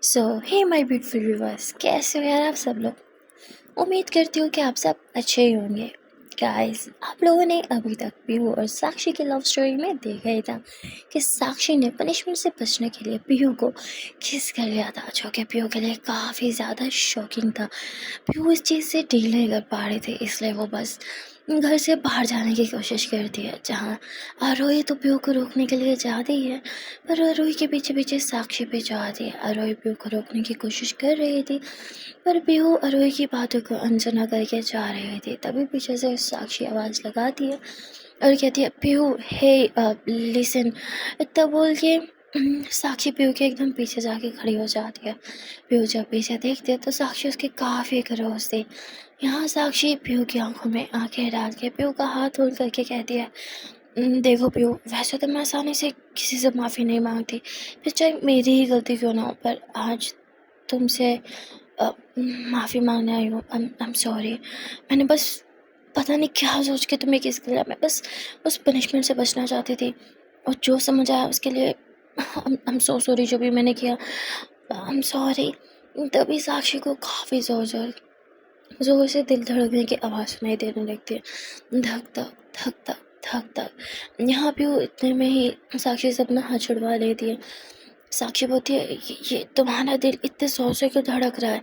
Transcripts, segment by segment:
So hey my beautiful viewers, कैसे हो यार आप सब लोग। उम्मीद करती हूँ कि आप सब अच्छे ही होंगे। गाइस, आप लोगों ने अभी तक पीहू और साक्षी की लव स्टोरी में देखा ही था कि साक्षी ने पनिशमेंट से बचने के लिए पीहू को किस कर लिया था, जो कि पीहू के लिए काफ़ी ज़्यादा शॉकिंग था। पीहू इस चीज़ से डील नहीं कर पा रहे थे, इसलिए वो बस घर से बाहर जाने की कोशिश करती है। जहाँ आरोही तो पीहू को रोकने के लिए जाती है, पर आरोही के पीछे पीछे साक्षी भी जाती है। आरोही पीहू को रोकने की कोशिश कर रही थी, पर पीहू आरोही की बातों को अनसुना करके जा रही थी। तभी पीछे से साक्षी आवाज़ लगाती है और कहती है, पीहू हे लिसन। इतना बोल के साक्षी पीहू के एकदम पीछे जाके खड़ी हो जाती है। पीहू जब पीछे देखते तो साक्षी उसके काफ़ी क्लोज थी। यहाँ साक्षी पीहू की आंखों में आंखें डाल के पीहू का हाथ होल्ड करके कहती है, देखो पीहू, वैसे तो मैं आसानी से किसी से माफ़ी नहीं मांगती, फिर चाहे मेरी ही गलती क्यों ना हो, पर आज तुमसे माफ़ी मांगने आई हूँ। I am sorry. मैंने बस पता नहीं क्या सोच के तुम्हें किस किया। मैं बस उस पनिशमेंट से बचना चाहती थी, और जो समझ आया उसके लिए आई एम सो सॉरी। जो भी मैंने किया, आई एम सॉरी। तभी साक्षी को काफ़ी ज़ोर से दिल धड़कने की आवाज़ सुनाई देने लगती है। धक धक धक धक धक धक। यहाँ भी वो इतने में ही साक्षी से अपना हाथ छुड़वा लेती है। साक्षी बोलती है, ये तुम्हारा दिल इतने ज़ोर से क्यों धड़क रहा है।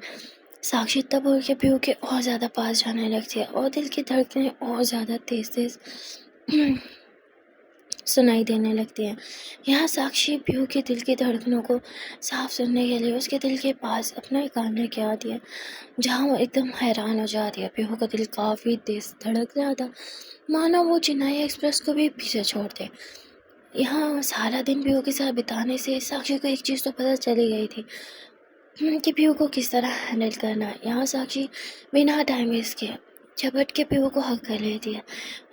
साक्षी तब बोल के पीहू के और ज़्यादा पास जाने लगती है, और दिल की धड़कनें और ज़्यादा तेज़ तेज़ सुनाई देने लगती हैं। यहाँ साक्षी पीहू के दिल की धड़कनों को साफ सुनने के लिए उसके दिल के पास अपना एक कान लेके आती है, जहाँ वो एकदम हैरान हो जाती है। पीहू का दिल काफ़ी तेज़ धड़क रहा था, मानो वो चेन्नई एक्सप्रेस को भी पीछे छोड़ दे। यहाँ सारा दिन पीहू के साथ बिताने से साक्षी को एक चीज़ तो पता चली गई थी कि पीहू को किस तरह हैंडल करना है। यहाँ साक्षी बिना टाइम वेस्ट किए झपट के पीहू को हक कर लेती है,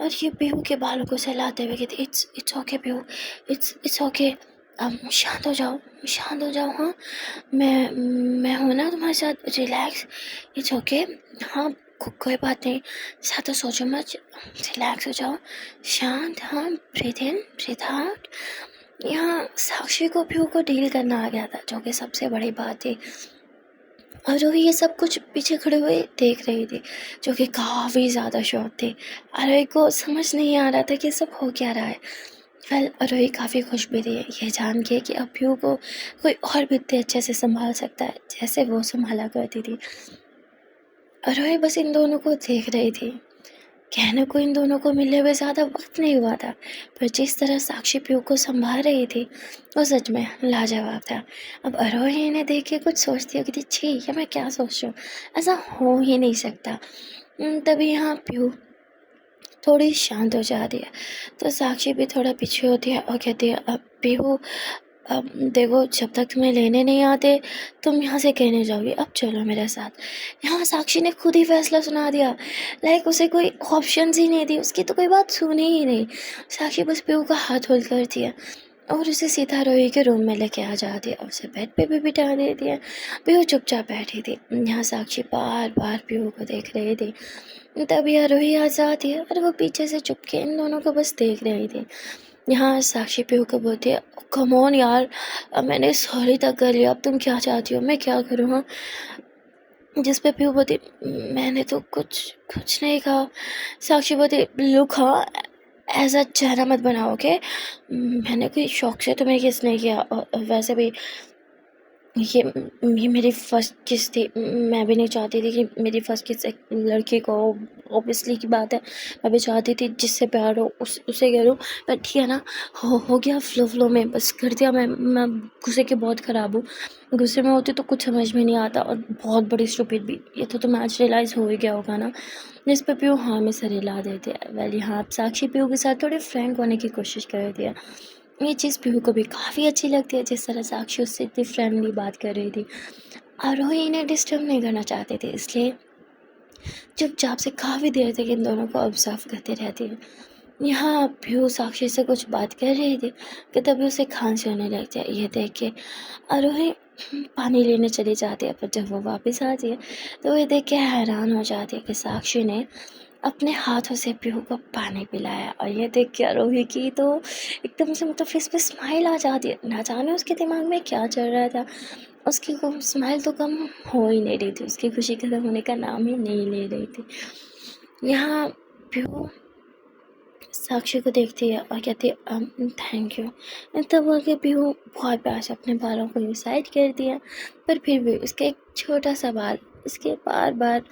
और ये पीहू के बालों को सहलाते हुए कहती, it's okay Pihu, it's okay. शांत हो जाओ, शांत हो जाओ। हाँ, मैं हूँ ना तुम्हारे साथ, रिलैक्स, इट्स ओके। हाँ, कोई बात नहीं, ज़्यादा सोचो मत, रिलैक्स हो जाओ, शांत। हाँ, ब्रीथ इन ब्रीथ आउट। यहाँ साक्षी को पीहू को डील करना आ गया था, जो कि सबसे बड़ी बात थी। और जो ये सब कुछ पीछे खड़े हुए देख रही थी, जो कि काफ़ी ज़्यादा शॉक थे। आरोही को समझ नहीं आ रहा था कि सब हो क्या रहा है। वेल, आरोही काफ़ी खुश भी थी ये जान के कि अब पीहू को कोई और भी इतने अच्छे से संभाल सकता है जैसे वो संभाला करती थी। आरोही बस इन दोनों को देख रही थी। कहने को इन दोनों को मिले हुए ज़्यादा वक्त नहीं हुआ था, पर जिस तरह साक्षी पीहू को संभाल रही थी वो सच में लाजवाब था। अब आरोही इन्हें देख के कुछ सोचती होगी, छी, ये मैं क्या सोच रही हूँ, ऐसा हो ही नहीं सकता। तभी यहाँ पीहू थोड़ी शांत हो जाती है, तो साक्षी भी थोड़ा पीछे होती है और कहती है, अब पीहू, अब देखो, जब तक तुम्हें लेने नहीं आते तुम यहाँ से कहने जाओगी, अब चलो मेरे साथ। यहाँ साक्षी ने खुद ही फैसला सुना दिया, लाइक उसे कोई ऑप्शंस ही नहीं दी, उसकी तो कोई बात सुनी ही नहीं। साक्षी बस पीहू का हाथ होल्ड करती है और उसे सीधा रोही के रूम में लेके आ जाती है और उसे बेड पे भी बिठा देती है। पीहू चुपचाप बैठी थी। यहाँ साक्षी बार बार पीहू को देख रही थी। तभी आरोही आ जाती है और वो पीछे से चुपके इन दोनों को बस देख रही थी। यहाँ साक्षी पीहू को बोलती है, कम ऑन यार, अब मैंने सॉरी तक कर लिया, अब तुम क्या चाहती हो, मैं क्या करूँ। हाँ, जिस पे पीहू बोलती, मैंने तो कुछ नहीं कहा। साक्षी बोलती, लुक, हाँ, ऐसा चेहरा मत बनाओ, ओके। मैंने कोई शौक से तुम्हें किस नहीं किया, और वैसे भी ये मेरी फर्स्ट किस थी। मैं भी नहीं चाहती थी कि मेरी फर्स्ट किस एक लड़की को, ऑब्वियसली की बात है, मैं भी चाहती थी जिससे प्यार हो उसे करूँ। पर ठीक है ना, हो गया फ्लो में, बस कर दिया। मैं गुस्से की बहुत ख़राब हूँ, गुस्से में होती तो कुछ समझ में नहीं आता, और बहुत बड़ी स्टूपिड भी। ये तो तुम्हें आज रियलाइज़ हो ही गया होगा ना। जिस पर पीहू हाँ में सर हिला देती है। वेल, यहाँ आप साक्षी पीहू के साथ थोड़ी फ्रैंक होने की कोशिश कर रही है। ये चीज़ पीहू को भी काफ़ी अच्छी लगती है, जिस तरह साक्षी उससे इतनी फ्रेंडली बात कर रही थी। आरोही इन्हें डिस्टर्ब नहीं करना चाहते थे, इसलिए चुपचाप से काफ़ी देर तक इन दोनों को ऑब्जर्व करते रहती है। यहाँ पीहू साक्षी से कुछ बात कर रही थी कि तभी उसे खांसी होने लग जाए। ये देख के आरोही पानी लेने चली जाती है, पर जब वो वापस आती है तो ये देख के हैरान हो जाती है कि साक्षी ने अपने हाथों से पीहू को पानी पिलाया। और ये देख के आरोही की तो एकदम से, मतलब, फेस पे स्माइल आ जाती है। ना जाने उसके दिमाग में क्या चल रहा था। उसकी को स्माइल तो कम हो ही नहीं रही थी, उसकी खुशी खत्म होने का नाम ही नहीं ले रही थी। यहाँ पीहू साक्षी को देखती है और कहती है थैंक यू। तब बोल के पीहू बहुत प्यार से अपने बालों को साइड कर दिया, पर फिर भी उसका एक छोटा सा बाल उसके बार बार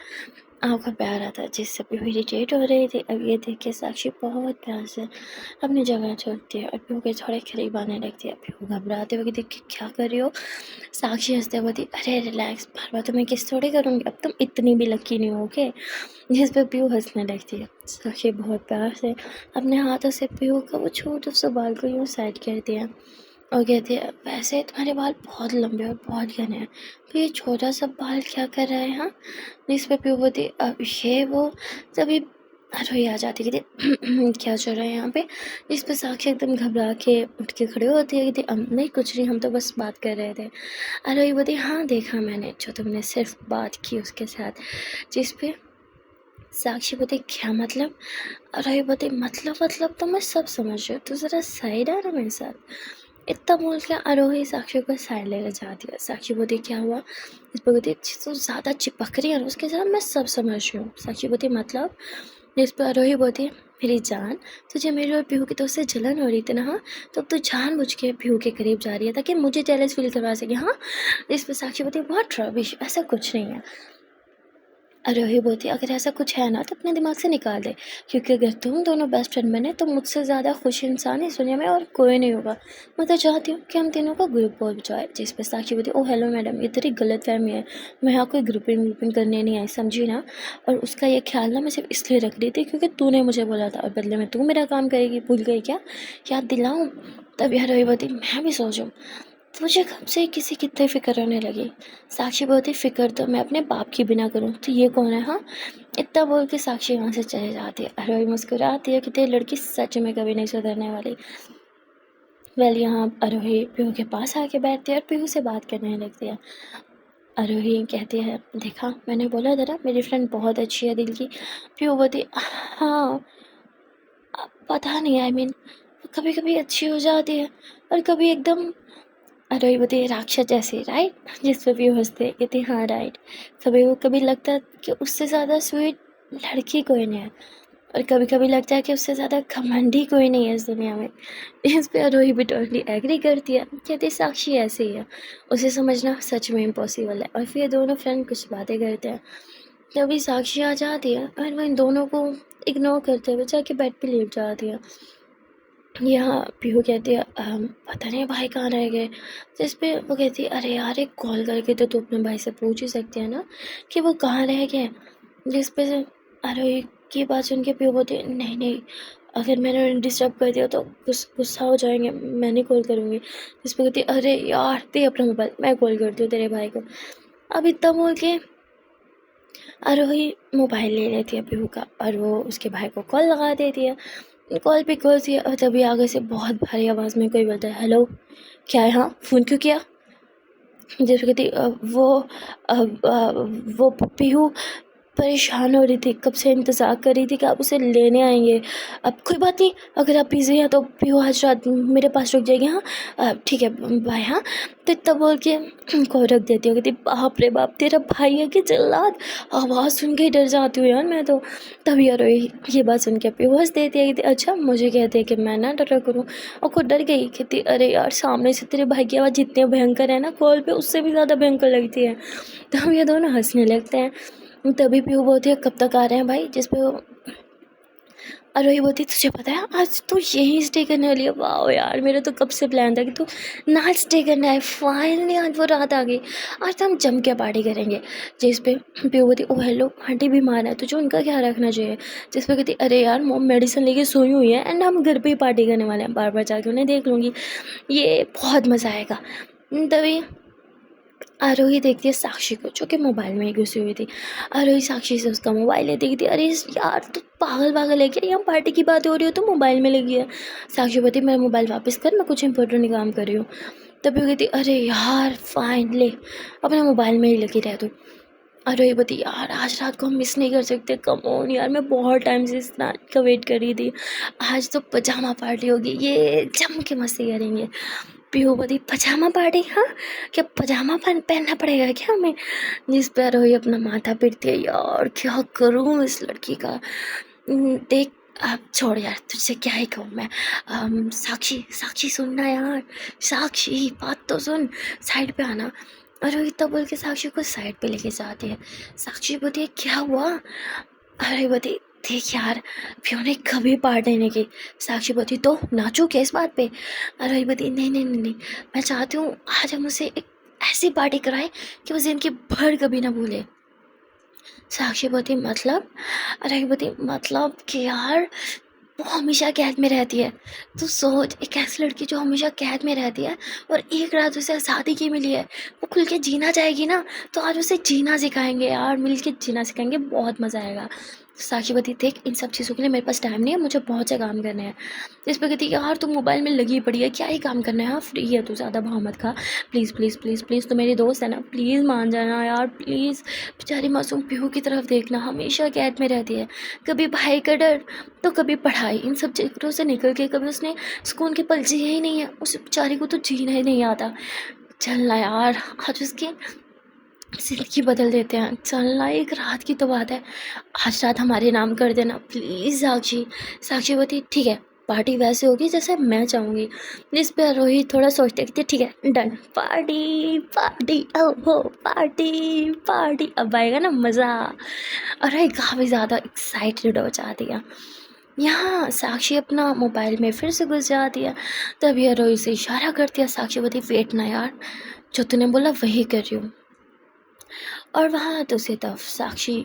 आँखों पे आ रहा था, जिससे पीहू इरिटेट हो रही थी। अब ये देख के साक्षी बहुत प्यार से अपनी जगह छोड़ती है और पीहू के थोड़े करीब आने लगती है। पीहू घबराते हुए देख के क्या कर रही हो? साक्षी हंसते हुए बोलती अरे रिलैक्स, बार बार तो मैं किस थोड़ी करूँगी, अब तुम इतनी भी लकी नहीं हो के। जिस पर पीहू हंसने लगती है। साक्षी बहुत प्यार से अपने हाथों से पीहू का वो छोटा सा बाल को यूँ साइड कर दिया और कहती है वैसे तुम्हारे बाल बहुत लंबे और बहुत घने हैं, तो ये छोटा सा बाल क्या कर रहा है? हाँ, जिस पर पीहू बोलती अब ये वो तभी रोई आ जाती कहती क्या चल रहा है यहाँ पे? जिस पर साक्षी एकदम घबरा के उठ के खड़े होती है। कहती नहीं कुछ नहीं, हम तो बस बात कर रहे थे। रोई बोलती हाँ देखा मैंने, जो तुमने सिर्फ बात की उसके साथ। जिस पे साक्षी बोलती क्या मतलब? रोई बोलती मतलब तो मैं सब समझ रही हूँ, तो ज़रा साइड आ रहा मेरे साथ। इतना बोल के आरोही साक्षी को साइड ले जाती है। साक्षी बोलती क्या हुआ? इस पर बोलती तो ज़्यादा चिपक रही है और उसके साथ मैं सब समझ रही हूँ। साक्षी बोलती मतलब? जिस पर आरोही बोलती मेरी जान, तुझे मेरी और पीहू की तो उससे जलन हो रही थी ना? हाँ, तो अब तू जानबूझ के पीहू के करीब जा रही है ताकि मुझे जेलस फील करवा सके। हाँ, जिस पर साक्षी बोलती बहुत रबिश, ऐसा कुछ नहीं है। आरोही बोलती अगर ऐसा कुछ है ना तो अपने दिमाग से निकाल दे, क्योंकि अगर तुम दोनों बेस्ट फ्रेंड बने तो मुझसे ज़्यादा खुश इंसान इस दुनिया में और कोई नहीं होगा। मैं तो चाहती हूँ कि हम तीनों का ग्रुप हो जाए। जिस पर साक्षी बोलती ओह हेलो मैडम, ये तेरी गलत फहमी है, मैं यहाँ कोई ग्रुपिंग करने नहीं आई, समझी ना? और उसका ये ख्याल ना मैं सिर्फ इसलिए रख रही थी क्योंकि तूने मुझे बोला था और बदले में तू मेरा काम करेगी, भूल गई क्या? याद दिलाऊँ? तब आरोही बोलती मैं भी सोचूँ तुझे कब से किसी की इतनी फिक्र होने लगी? साक्षी बोलती फिक्र तो मैं अपने बाप की बिना करूँ तो ये कौन है? हाँ, इतना बोल के साक्षी वहाँ से चली जाती है। आरोही मुस्कुराती है कि तेरी लड़की सच में कभी नहीं सुधरने वाली। यहाँ आरोही पीहू के पास आके बैठती है और पीहू से बात करने लगती है। आरोही कहती है देखा मैंने बोला था ना मेरी फ्रेंड बहुत अच्छी है दिल की। पीहू बोलती हाँ, पता नहीं कभी कभी अच्छी हो जाती है और कभी एकदम रोई बोलती राक्षस जैसे राइट? जिस पे भी हंसते कहती हाँ राइट। कभी लगता है कि उससे ज़्यादा स्वीट लड़की कोई नहीं है और कभी कभी लगता है कि उससे ज़्यादा घमंडी कोई नहीं है इस दुनिया में। इस पे रोही भी टोटली एग्री करती है, कहती साक्षी ऐसे ही है, उसे समझना सच में इम्पॉसिबल है। और फिर दोनों फ्रेंड कुछ बातें करते हैं, तभी साक्षी आ जाती है और वह इन दोनों को इग्नोर करते हुए जाके बेड पे लेट जाती है। यहाँ पीहू कहती है पता नहीं भाई कहाँ रह गए। जिस पे वो कहती है अरे यार एक कॉल करके तो तू अपने भाई से पूछ ही सकती है ना कि वो कहाँ रह गए। जिस पे से अरे की बात सुन के पीहू बोलती है नहीं अगर मैंने उन्हें डिस्टर्ब कर दिया तो गुस्सा हो जाएंगे, मैं नहीं कॉल करूँगी। जिस पे कहती है अरे यार दे अपना मोबाइल, मैं कॉल करती हूँ तेरे भाई को। अब इतना बोल के आरोही मोबाइल ले लेती है पीहू का और वो उसके भाई को कॉल लगा देती है। कॉल पे कॉल थी और तभी आगे से बहुत भारी आवाज़ में कोई बोलता है हेलो, क्या है? हाँ, फ़ोन क्यों किया? जैसे कहती वो पीहू परेशान हो रही थी, कब से इंतज़ार कर रही थी कि आप उसे लेने आएंगे। अब कोई बात नहीं, अगर आप बिज़ी हैं तो पीहू आज रात मेरे पास रुक जाएगी। हाँ, ठीक है बाय। हाँ, तो इतना बोल के कॉल रख देती हूँ। कहती बाप रे बाप तेरा भाई है कि जल्लाद? आवाज़ सुन के ही डर जाती हूँ यार मैं तो। तभी यार ये बात सुन के पीहू हंस देती है। कहती अच्छा मुझे कहते हैं कि मैं ना डरा करूँ, और खुद डर गई। कहती अरे यार सामने से तेरे भाई की आवाज़ जितनी भयंकर है ना कॉल पे उससे भी ज़्यादा भयंकर लगती है। तो ये दोनों हंसने लगते हैं। तभी पीहू बोलती है कब तक आ रहे हैं भाई? जिस पे वो आरोही बोलती तुझे पता है आज तो यहीं स्टे करने वाली है। वाह यार मेरा तो कब से प्लान था कि तू ना स्टे करना है, फाइनली आज वो रात आ गई, आज तो हम जम के पार्टी करेंगे। जिस पे पीहू बोलती ओ हेलो आंटी बीमार है तुझे उनका ख्याल रखना चाहिए। जिस पे कहती अरे यार मोम मेडिसिन लेके सोई हुई है एंड हम घर पे ही पार्टी करने वाले हैं, बार बार जाके उन्हें देख लूँगी, ये बहुत मज़ा आएगा। तभी आरोही देखती है साक्षी को जो कि मोबाइल में ही घुसी हुई थी। आरोही साक्षी से उसका मोबाइल लेती कहती अरे यार तू पागल है क्या? यहाँ पार्टी की बात हो रही हो तो मोबाइल में लगी है। साक्षी बोलती मेरा मोबाइल वापस कर, मैं कुछ इंपॉर्टेंट काम कर रही हूँ। तभी वो कहती अरे यार फाइन ले अपने मोबाइल में ही लगी रह तू। आरोही बोलती यार आज रात को हम मिस नहीं कर सकते, कम ऑन यार मैं बहुत टाइम से इस नाइट का वेट कर रही थी, आज तो पजामा पार्टी होगी, ये जम के मस्ती करेंगे। पीहू बोली पजामा पार्टी, हाँ क्या पजामा पहनना पड़ेगा क्या हमें? जिस पे रोही अपना माथा पीटती है, यार क्या करूँ इस लड़की का। देख अब छोड़ यार, तुझसे क्या ही कहूँ मैं। साक्षी साक्षी सुनना यार, साक्षी बात तो सुन, साइड पे आना। और रोहित तब बोल के साक्षी को साइड पे लेके जाती है। साक्षी बोलती है क्या हुआ? अरे बोलती देख यार, प्यो ने कभी पार्टी नहीं की। साक्षी बोलती तो नाचू क्या इस बात पे? अरे बोलती नहीं नहीं नहीं नहीं, मैं चाहती हूँ आज हम उसे एक ऐसी पार्टी कराएं कि वो जिंदगी भर कभी ना भूले। साक्षी बोलती मतलब? अरे बोलती मतलब कि यार वो हमेशा कैद में रहती है। तू सोच, एक ऐसी लड़की जो हमेशा कैद में रहती है और एक रात उसे आज़ादी की मिली है, वो खुल के जीना चाहेगी ना, तो आज उसे जीना सिखाएंगे यार, मिल के जीना सिखाएंगे, बहुत मज़ा आएगा। साक्षी बती देख इन सब चीज़ों के लिए मेरे पास टाइम नहीं है, मुझे बहुत से काम करने हैं। इस पर कहती यार तू मोबाइल में लगी पड़ी है, क्या ही काम करना है, हाँ फ्री है तू, ज़्यादा भाव मत खा। प्लीज़ प्लीज़ प्लीज़ प्लीज़, तो मेरी दोस्त है ना, प्लीज़ मान जाना यार प्लीज़। बेचारी मासूम पीहू की तरफ देखना, हमेशा कैद में रहती है, कभी भाई का डर तो कभी पढ़ाई, इन सब चक्करों से निकल के कभी उसने सुकून के पल जिए ही नहीं है, उस बेचारी को तो जीना ही नहीं आता। चलना यार, आज उसकी ज़िंदगी बदल देते हैं, चलना, एक रात की तो बात है, आज रात हमारे नाम कर देना प्लीज़ साक्षी। साक्षी बोलती ठीक है, पार्टी वैसे होगी जैसे मैं चाहूँगी। जिस पे रोहित थोड़ा सोचते कि ठीक है डन, पार्टी पार्टी ओहो पार्टी पार्टी, अब आएगा ना मज़ा। अरे काफ़ी ज़्यादा एक्साइटेड हो जाती है। यहाँ साक्षी अपना मोबाइल में फिर से घुस जाती है, तभी रोहित से इशारा करती है। साक्षी बोलती वेट ना यार, जो तूने बोला वही कर रही हूँ। और वहाँ दूसरी तरफ साक्षी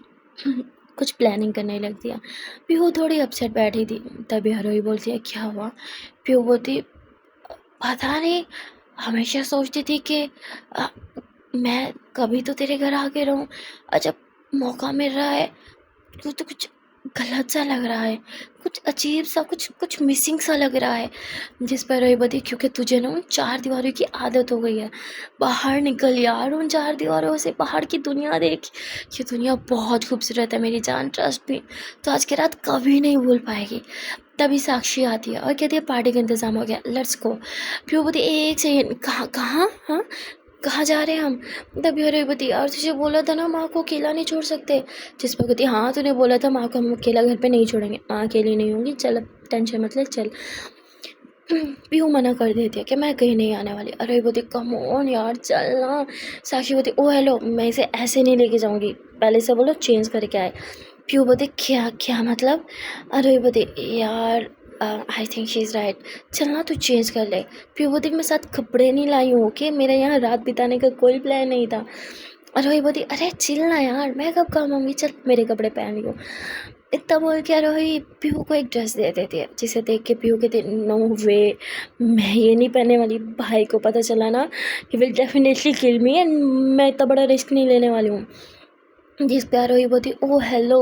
कुछ प्लानिंग करने लगती है। पीहू थोड़ी अपसेट बैठी थी, तभी हरोई बोलती है क्या हुआ? पीहू बोलती पता नहीं, हमेशा सोचती थी कि अ, मैं कभी तो तेरे घर आके रहूं, और जब मौका मिल रहा है तो कुछ गलत सा लग रहा है, कुछ अजीब सा, कुछ कुछ मिसिंग सा लग रहा है। जिस पर रोई बदी क्योंकि तुझे ना उन चार दीवारों की आदत हो गई है, बाहर निकल यार, उन चार दीवारों से बाहर की दुनिया देख, ये दुनिया बहुत खूबसूरत है मेरी जान, ट्रस्ट मी, तो आज की रात कभी नहीं भूल पाएगी। तभी साक्षी आती है और कहती है पार्टी का इंतज़ाम हो गया, लेट्स गो। फिर वो बोलती एक सेकेंड, कहाँ कहाँ, हाँ कहाँ जा रहे हैं हम? तभी अरे बती यार तुझे बोला था ना माँ को अकेला नहीं छोड़ सकते। जिस पर कहती हाँ तूने बोला था माँ को हम अकेला घर पे नहीं छोड़ेंगे, माँ अकेली नहीं होंगी, चल अब टेंशन मत ले चल। पीहू मना कर देती है कि मैं कहीं नहीं आने वाली। अरे बोती कम ऑन यार चल ना। साक्षी बोती ओ हेलो, मैं इसे ऐसे नहीं लेके जाऊँगी, पहले से बोलो चेंज करके आए। पीहू बोती क्या क्या मतलब? अरे बोती यार I think she is right, चल ना तू चेंज कर ले। पीहू बोती मैं साथ कपड़े नहीं लाई हूँ, ओके मेरा यहाँ रात बिताने का कोई प्लान नहीं था। और रोही बोली अरे चिल ना यार, मैं कब काम आऊँगी, चल मेरे कपड़े पहन लियो। इतना बोल के रोही पीहू को एक ड्रेस दे देती है, जिसे देख के पीहू कहती नो वे, मैं ये नहीं पहनने वाली, भाई को पता चला ना he will definitely kill me, and मैं इतना बड़ा रिस्क नहीं लेने वाली हूँ। जिस प्यार हुई बोती ओ हेलो,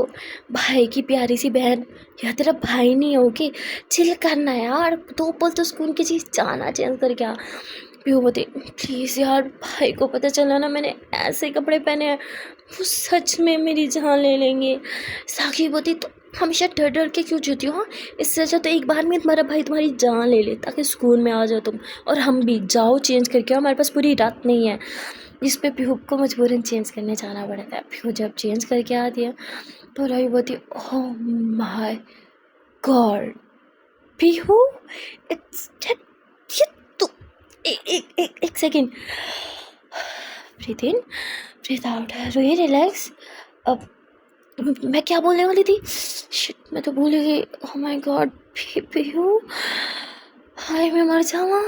भाई की प्यारी सी बहन, यार तेरा भाई नहीं है ओके, चिल करना यार, दो पल तो सुकून की चीज़ जाना चेंज कर क्या। पीहू बोती प्लीज़ यार, भाई को पता चला ना मैंने ऐसे कपड़े पहने हैं, वो सच में मेरी जान ले लेंगे। साक्षी बोती तो हमेशा डर डर के क्यों जीती हो, हाँ इससे अच्छा तो एक बार में तुम्हारा भाई तुम्हारी जान ले ले, ताकि सुकून में आ जाओ तुम, और हम भी जाओ चेंज करके आओ, हमारे पास पूरी रात नहीं है। जिस पे पीहू को मजबूरन चेंज करने जाना पड़ता है। पीहू जब चेंज करके आती है तो राही बोलती oh my God Pihu, it's ये तू, एक सेकेंड, ब्रीथ इन ब्रीथ आउट, रोही रिलैक्स। अब मैं क्या बोलने वाली थी, शिट मैं तो भूल गई। ओह माय गॉड पीहू, हाय मैं मर जाऊँ,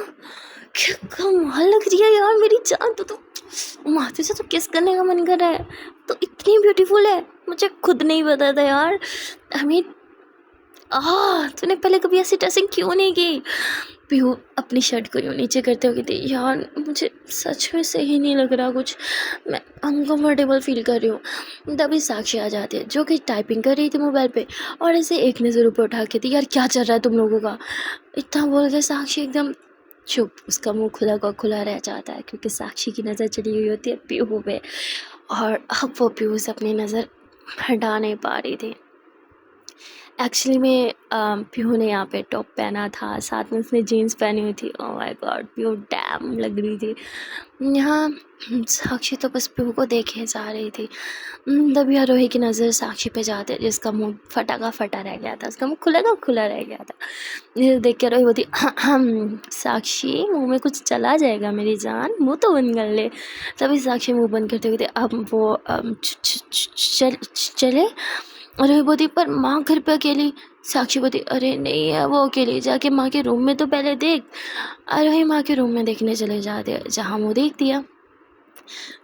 क्या कमाल लग रही है यार मेरी जान, तो माथे से तो किस करने का मन कर रहा है, तो इतनी ब्यूटीफुल है, मुझे खुद नहीं पता था यार। आई मीन तूने पहले कभी ऐसी ड्रेसिंग क्यों नहीं की? पीहू अपनी शर्ट को यूँ नीचे करते हुए कहती यार मुझे सच में सही नहीं लग रहा कुछ, मैं अनकम्फर्टेबल फील कर रही हूँ। तभी साक्षी आ जाती है जो कि टाइपिंग कर रही थी मोबाइल पे, और ऐसे एक नज़र ऊपर उठा के थी यार क्या चल रहा है तुम लोगों का। इतना बोल के साक्षी एकदम चुप, उसका मुंह खुला का खुला रह जाता है, क्योंकि साक्षी की नज़र चली हुई होती है पीहू पे, और अब वो पीहू से अपनी नज़र हटा नहीं पा रही थी। एक्चुअली में पीहू ने यहाँ पे टॉप पहना था, साथ में उसने जीन्स पहनी हुई थी। Oh my God, Pihu dam लग रही थी। यहाँ साक्षी तो बस पीहू को देखे जा रही थी। तभी आरोही की नज़र साक्षी पे जाते, जिसका मुंह फटा का फटा रह गया था, उसका मुंह खुला का खुला रह गया था। ये देख के आरोही बोलती, साक्षी मुंह में कुछ चला जाएगा मेरी जान, मुंह तो बंद कर ले। तभी साक्षी मुंह बंद करते हुए, अब वो चले। आरोही बोलती, पर माँ घर पे अकेली। साक्षी बोलती, अरे नहीं है वो अकेली, जाके माँ के रूम में तो पहले देख। आरोही माँ के रूम में देखने चले जाते, जहाँ वो देख दिया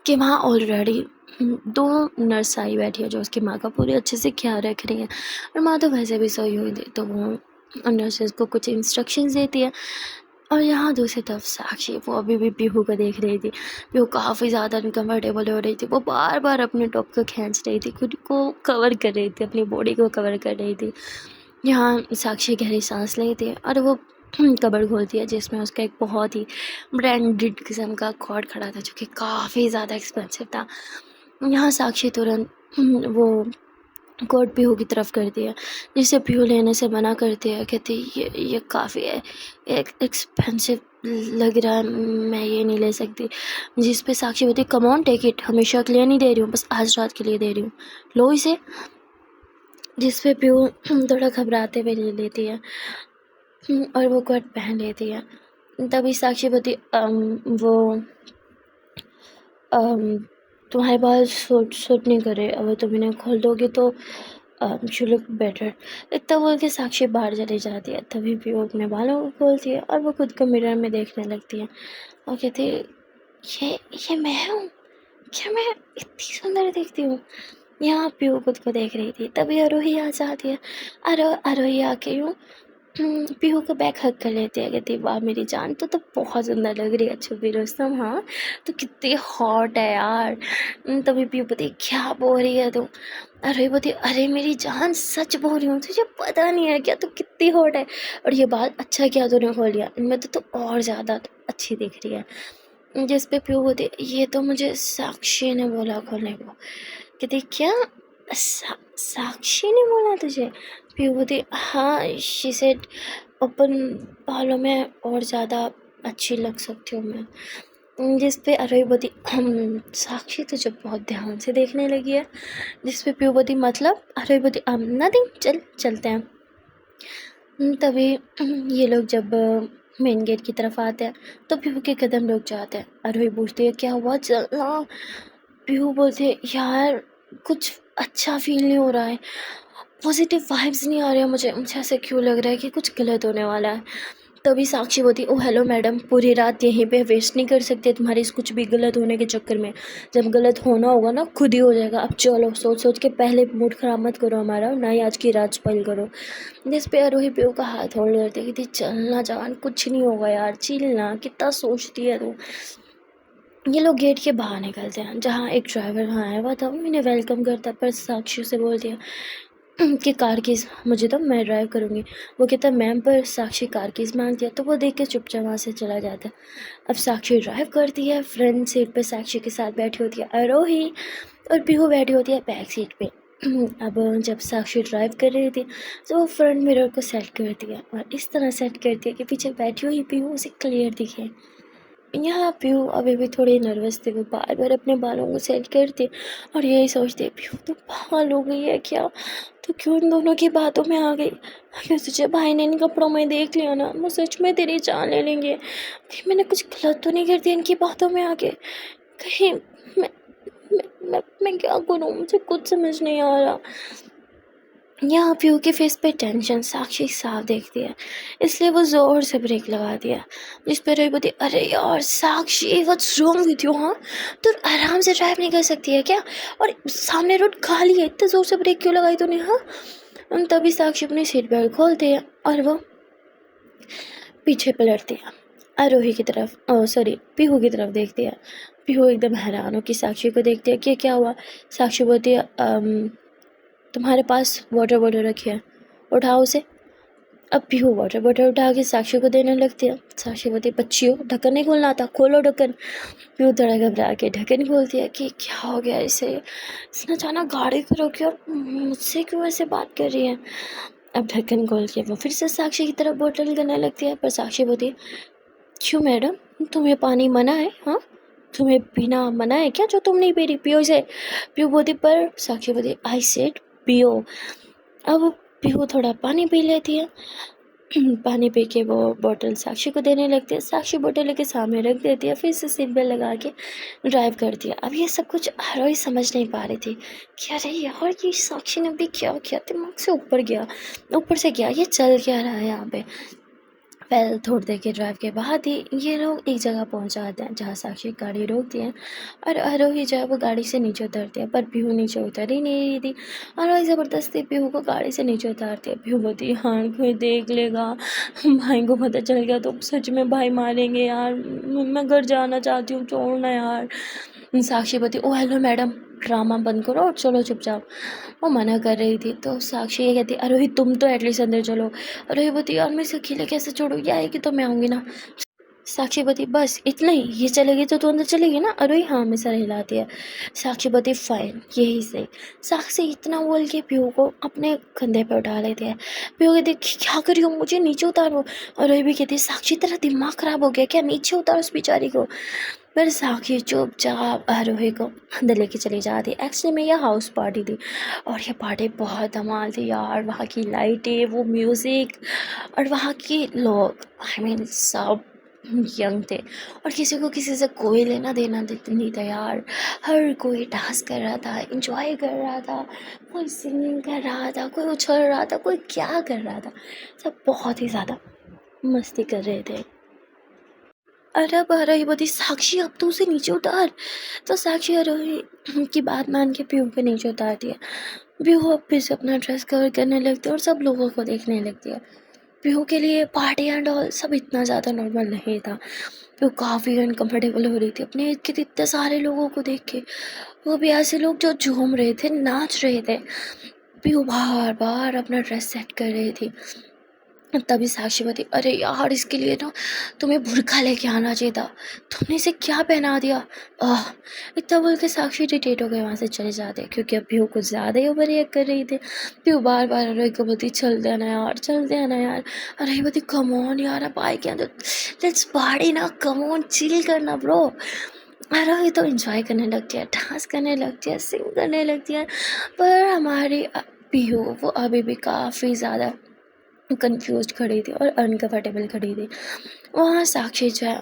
कि वहाँ ऑलरेडी 2 नर्स आई बैठी है, जो उसकी माँ का पूरे अच्छे से ख्याल रख रही है। और माँ तो वैसे भी सोई हुई थी, तो वो नर्सेस को कुछ इंस्ट्रक्शंस देती है। और यहाँ दूसरी तरफ साक्षी, वो अभी भी पीहू को देख रही थी। पीहू काफ़ी ज़्यादा अनकम्फर्टेबल हो रही थी, वो बार बार अपने टॉप को खींच रही थी, खुद को कवर कर रही थी, अपनी बॉडी को कवर कर रही थी। यहाँ साक्षी गहरी सांस लेती है और वो कबर्ड खोलती है, जिसमें उसका एक बहुत ही ब्रांडेड किस्म का कॉर्ड खड़ा था, जो कि काफ़ी ज़्यादा एक्सपेंसिव था। यहाँ साक्षी तुरंत वो कोट पीहू की तरफ करती है, जिसे पीहू लेने से मना करती है। कहती ये काफ़ी है, एक्सपेंसिव लग रहा है, मैं ये नहीं ले सकती। जिस पे साक्षी बोलती, कम ऑन टेक इट, हमेशा के लिए नहीं दे रही हूँ, बस आज रात के लिए दे रही हूँ, लो इसे। जिस पे पीहू थोड़ा घबराते हुए ले लेती है और वो कोट पहन लेती है। तभी साक्षी बोलती, वो तुम्हारे बाल सूट नहीं करे, अगर तुम इन्हें खोल दोगे तो यू लुक बेटर। इतना बोल के साक्षी बाहर चली जाती है। तभी भी वो अपने बालों को खोलती है और वो खुद को मिरर में देखने लगती है और कहती है, ये मैं हूँ क्या? मैं इतनी सुंदर दिखती हूँ? यहाँ पीहू खुद को देख रही थी। तभी आरोही आ जाती है। आरोही आके यूँ पीहू को बैक हग कर लेती है। कहती, वाह मेरी जान, तो बहुत सुंदर लग रही है छुपी रुस्तम। हाँ तो कितनी हॉट है यार। तभी पीहू बोलती, क्या बोल रही है तू? अरे बोलती, अरे मेरी जान सच बोल रही हूँ, तुझे पता नहीं है क्या तू कितनी हॉट है? और ये बात अच्छा किया तूने खोल लिया, इनमें तो तू और ज़्यादा अच्छी दिख रही है। जिस पे पीहू बोलती, ये तो मुझे साक्षी ने बोला खोलने को। कहती, क्या साक्षी ने बोला तुझे? पीहू बोलती, हाँ, शी सेड ओपन बालों में और ज़्यादा अच्छी लग सकती हूँ मैं। जिस पे आरोही बोलती, साक्षी तुझे बहुत ध्यान से देखने लगी है। जिस पे पीहू बोलती, मतलब? आरोही बोलती, नथिंग, चलते हैं। तभी ये लोग जब मेन गेट की तरफ आते हैं तो पीहू के कदम रुक जाते हैं। आरोही पूछती है, क्या हुआ, चलना? पीहू बोलते, यार कुछ अच्छा फील नहीं हो रहा है, पॉजिटिव वाइब्स नहीं आ रहे हैं मुझे ऐसे क्यों लग रहा है कि कुछ गलत होने वाला है। तभी साक्षी बोलती, ओ हेलो मैडम, पूरी रात यहीं पे वेस्ट नहीं कर सकते तुम्हारे इस कुछ भी गलत होने के चक्कर में। जब गलत होना होगा ना खुद ही हो जाएगा। अब चलो, सोच के पहले मूड ख़राब मत करो हमारा, ना ही आज की रात स्पॉइल करो। जिस पे आरोही पीहू का हाथ होल्ड करती थी, चलना जान, कुछ नहीं होगा यार, चिल ना, कितना सोचती है तू। ये लोग गेट के बाहर निकलते हैं, जहाँ एक ड्राइवर वहाँ आया हुआ था, वो इन्हें वेलकम करता, पर साक्षी से बोल दिया कि कार कीज़ मुझे तो, मैं ड्राइव करूँगी। वो कहता, मैम, पर साक्षी कार कीज़ मांग दिया, तो वो देख के चुपचाप वहाँ से चला जाता है। अब साक्षी ड्राइव करती है, फ्रंट सीट पे साक्षी के साथ बैठी होती है आरोही और पीहू बैठी होती है बैक सीट पे। अब जब साक्षी ड्राइव कर रही थी तो वो फ्रंट मिरर को सेट करती है और इस तरह सेट करती है कि पीछे बैठी हुई पीहू उसे क्लियर दिखे। यहाँ पीहू अभी भी थोड़ी नर्वस थी, वो बार बार अपने बालों को सेट करती और यही सोचती, पीहू तो पागल हो गई है क्या? तो क्यों इन दोनों की बातों में आ गई? अगर तुझे भाई ने इन कपड़ों में देख लिया ना, वो सच में तेरी जान ले लेंगे। कहीं मैंने कुछ गलत तो नहीं कर दिया इनकी बातों में आके? कहीं मैं मैं क्या करूँ? मुझे कुछ समझ नहीं आ रहा। यहाँ पीहू के फेस पे टेंशन साक्षी साफ देखती है, इसलिए वो ज़ोर से ब्रेक लगा दिया। जिस पर रोई बोलती, अरे यार साक्षी, व्हाट्स रॉन्ग विद यू? हाँ, तू आराम से ड्राइव नहीं कर सकती है क्या? और सामने रोड खाली है, इतने ज़ोर से ब्रेक क्यों लगाई तूने? हाँ। तभी साक्षी अपनी सीट बेल्ट खोलती है और वो पीछे पलटती है, आरोही की तरफ, सॉरी, पीहू की तरफ देखती है। पीहू एकदम हैरान हो कि साक्षी को देखती है कि क्या हुआ। साक्षी बोलती है, तुम्हारे पास वाटर बॉटल रखी है, उठाओ उसे। अब पीहू वाटर बॉटल उठा के साक्षी को देने लगती है। साक्षी बोलती है, बच्ची हो, ढक्कन नहीं खोलना आता, खोलो ढक्कन। पीहू थोड़ा घबरा के ढक्कन खोलती है कि क्या हो गया इसे, इसने अचानक गाड़ी को रोकी और मुझसे क्यों ऐसे बात कर रही है। अब ढक्कन खोल के वो फिर से साक्षी की तरफ बोतल करने लगती है, पर साक्षी बोलती है, क्यों मैडम, तुम्हें पानी मना है? हाँ, तुम्हें पीना मना है क्या? जो तुम नहीं पी रही, पियो इसे। पीयू बोलती, पर साक्षी बोलती, आई सेड पियो। अब पीयू थोड़ा पानी पी लेती है। पानी पी के वो बोतल साक्षी को देने लगती है। साक्षी बोतल लेके सामने रख देती है, फिर से सीट बेल्ट लगा के ड्राइव करती है। अब ये सब कुछ आरोही समझ नहीं पा रही थी कि अरे यार, ये साक्षी ने भी क्या किया, दिमाग से ऊपर गया, ऊपर से गया, ये चल क्या रहा है यहाँ पे। पहले थोड़ी देर के ड्राइव के बाद ही ये लोग एक जगह पहुंच जाते हैं जहाँ साक्षी गाड़ी रोकती है और आरोही जो है वो गाड़ी से नीचे उतरती है, पर पीहू नीचे उतर ही नहीं रही थी। आरोही ज़बरदस्ती पीहू को गाड़ी से नीचे उतारती है। पीहू बोलती है, हाँ कोई देख लेगा, भाई को पता चल गया तो सच में भाई मारेंगे यार, मैं घर जाना चाहती हूँ, छोड़ना यार। साक्षी बोलती, ओ हेलो मैडम, ड्रामा बंद करो और चलो चुपचाप। वो मना कर रही थी तो साक्षी ये कहती, अरे तुम तो एटलीस्ट अंदर चलो। अरे बोलती, यार मैं इसे अकेले कैसे छोड़ू, ये आएगी तो मैं आऊँगी ना। साक्षी बोलती, बस इतना ही, ये चलेगी तो तू अंदर चलेगी ना। अरे हाँ, में सर हिलाती है। साक्षी बोलती, फाइन, यही सही। साक्षी इतना बोल के पीहू को अपने कंधे पे उठा लेती है। पीहू कहती, क्या करी हो, मुझे नीचे उतारो। अरे भी कहती, साक्षी तेरा दिमाग खराब हो गया क्या, नीचे उतारो उस बेचारी को। पर साक्षी चुपचाप आरोही को अंदर लेके चली जाती। एक्चुअली में यह हाउस पार्टी थी और यह पार्टी बहुत धमाल थी यार। वहाँ की लाइटें, वो म्यूज़िक और वहाँ के लोग, आई मीन सब यंग थे और किसी को किसी से कोई लेना देना नहीं था यार। हर कोई डांस कर रहा था, एंजॉय कर रहा था, कोई सिंगिंग कर रहा था, कोई उछल रहा था, कोई क्या कर रहा था, सब बहुत ही ज़्यादा मस्ती कर रहे थे। अरे अब आरोही बोलती, साक्षी अब तो उसे नीचे उतार। तो साक्षी आरोही की बात मान के पीहू को नीचे उतार दिया। पीहू अब फिर से अपना ड्रेस कवर करने लगती है और सब लोगों को देखने लगती है। पीहू के लिए पार्टी एंड ऑल सब इतना ज़्यादा नॉर्मल नहीं था। पीहू काफ़ी अनकम्फर्टेबल हो रही थी अपने इर्द गिर्द इतने सारे लोगों को देख के, वो भी ऐसे लोग जो झूम रहे थे, नाच रहे थे। पीहू बार बार अपना ड्रेस सेट कर रही थी। तभी साक्षी बोली, अरे यार, इसके लिए ना तुम्हें बुर्का लेके आना चाहिए था, तुमने इसे क्या पहना दिया। आह, इतना बोल के साक्षी इरिटेट हो गए, वहाँ से चले जाते क्योंकि अब पीहू कुछ ज़्यादा ही ओवर रिएक्ट कर रही थी। पीहू बार बार अरे को बोलती, चलते हैं ना यार, चलते हैं ना यार। अरे बोलती, कम ऑन यार, अब आए क्या, लेट्स पार्टी ना, कम ऑन, चिल करना ब्रो। अरे तो एंजॉय करने लगती है, डांस करने लगती है, सिंग करने लगती है। पर हमारी पीहू वो अभी भी काफ़ी ज़्यादा कंफ्यूज खड़ी थी और अनकंफर्टेबल खड़ी थी। वहाँ साक्षी जो है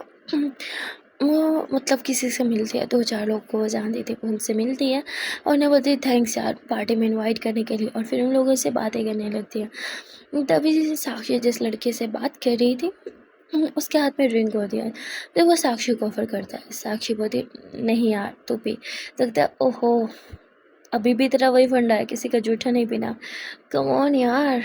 वो मतलब किसी से मिलती है, 2-4 लोग को वो जानती थी, उनसे मिलती है और उन्हें बोलती है थैंक्स यार पार्टी में इनवाइट करने के लिए, और फिर उन लोगों से बातें करने लगती है। तभी साक्षी जिस लड़के से बात कर रही थी उसके हाथ में ड्रिंक होती है तो वो साक्षी को ऑफर करता है। साक्षी बोलती, नहीं यार तू पी। लगता है ओहो, अभी भी तेरा वही फंडा है, किसी का जूठा नहीं पीना। कम ऑन यार,